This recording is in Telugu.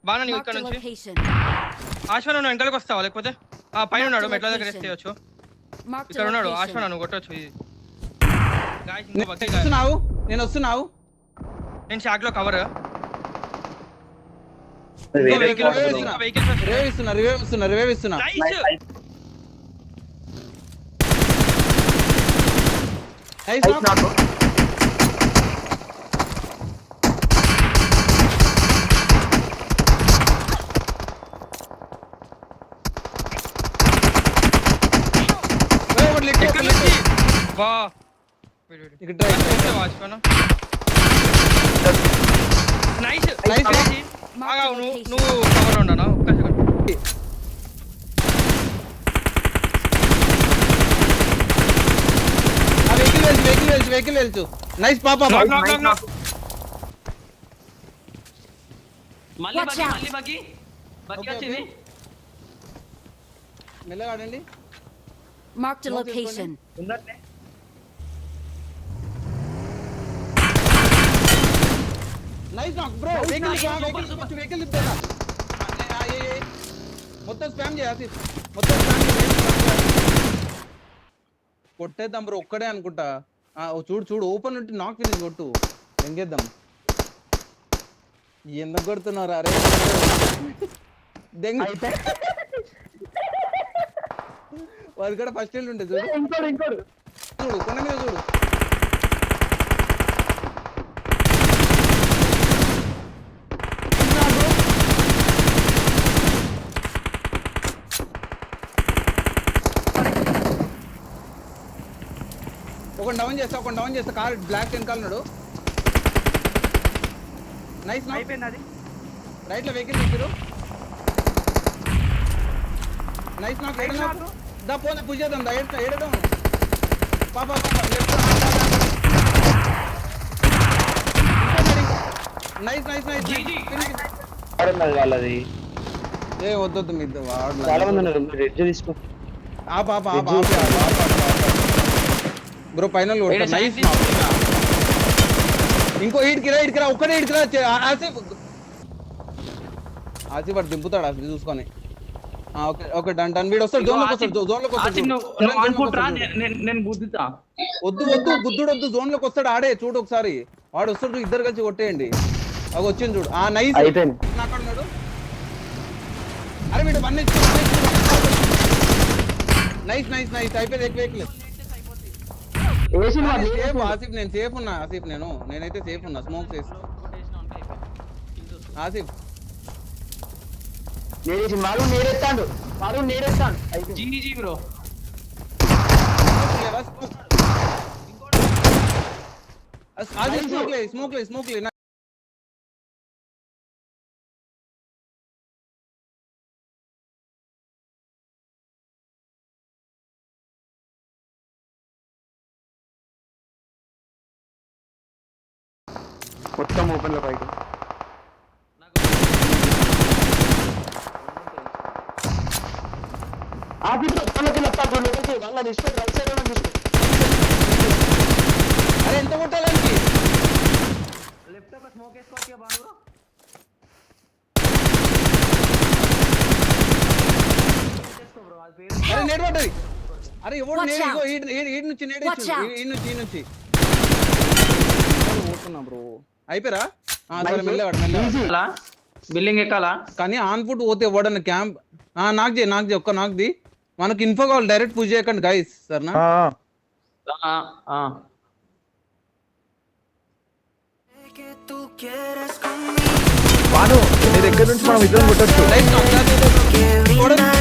బాగా నీవు ఇక్కడ నుంచి ఆశ్వన్ నువ్వు వెనకాలకి వస్తావా లేకపోతే పైన ఉన్నాడు మెట్ల దగ్గర వేస్ట్ చేయొచ్చు ఇక్కడ ఉన్నాడు ఆశ్వన్ నువ్వు కొట్టొచ్చు ఇది నేను వస్తున్నావు నేను షాక్ లో కవర్ రివైవ్ ఇస్తున్నా నువ్వు కవర్ ఉండనా ఒక్క సెకండ్ వెహికల్ వెళ్తూ నైస్ పాప మెల్లగా ఆడండి Marked a location. నైస్ నాక్ బ్రో వెహికల్ ఇద్దారా మొత్తం స్పామ్ చేయాలి మొత్తం కొట్టేద్దాం బ్రో ఒక్కడే అనుకుంటా చూడు ఓపెన్ ఉంటే నాక్ ఫినిష్ కొట్టు ఎంగేద్దాం ఎందుకు కొడుతున్నారు అరే దెంగ వాడి కూడా ఫస్ట్ హెల్డ్ ఉంటుంది చూడు కొండ మీద చూడు ఒక డౌన్ చేస్తా కార్ బ్లాక్ వెనకాలన్నాడు నైస్ అయిపోయింది అది రైట్ లో వెహికల్ తీసిరు నైస్ నాకు దా పోనీ పూజ చేద్దాం దా ఏడదాం పాప నైస్ వాళ్ళది ఏ వద్దు మీ చాలా మంది ఉన్నారు తీసుకో బ్రో పైన నైస్ ఇంకో ఇడికిరా ఒక్కడే ఇడికిరా ఆసిఫ్ వాడు దింపుతాడు అది చూసుకొని ఓకే డన్ వీడు వస్తాడు జోన్లోకి వస్తాడు నేను గుద్దుతా వద్దు గుద్దుడు వద్దు జోన్లోకి వస్తాడు ఆడే చూడు ఒకసారి వాడు వస్తాడు ఇద్దరు కలిసి కొట్టేయండి అవి వచ్చింది చూడు నైస్ నాకున్నాడు అరే వీడు నైస్ అయిపోయింది ఎక్కువ ఆసిఫ్ నేను సేఫ్ ఉన్నా నేనైతే సేఫ్ ఉన్నా స్మోక్ చేసి ఆసిఫ్ నేరేస్తాడు బ్రో స్మోక్ మొత్తం ఓపెన్ లో పైకి అరే ఎంత కొట్టాలండి లెఫ్ట్ ఒక స్మోక్ వేసుకోవచ్చు బాను అరే నేడ్ పడ్డది అరే ఎవడు ఈడ్ నుంచి పోతున్నా బ్రో అయిపోయారా బిల్డింగ్ ఎక్కాలా కానీ ఆన్ ఫుట్ పోతే ఎవడన్నా క్యాంప్ నాకు చేయి ఒక్క నాకుది మనకి ఇన్ఫో కావాలి డైరెక్ట్ పూజ చేయకండి గైస్ సరేనా బాను నీ దగ్గర నుంచి మనం ఇద్దరం కొట్టొచ్చు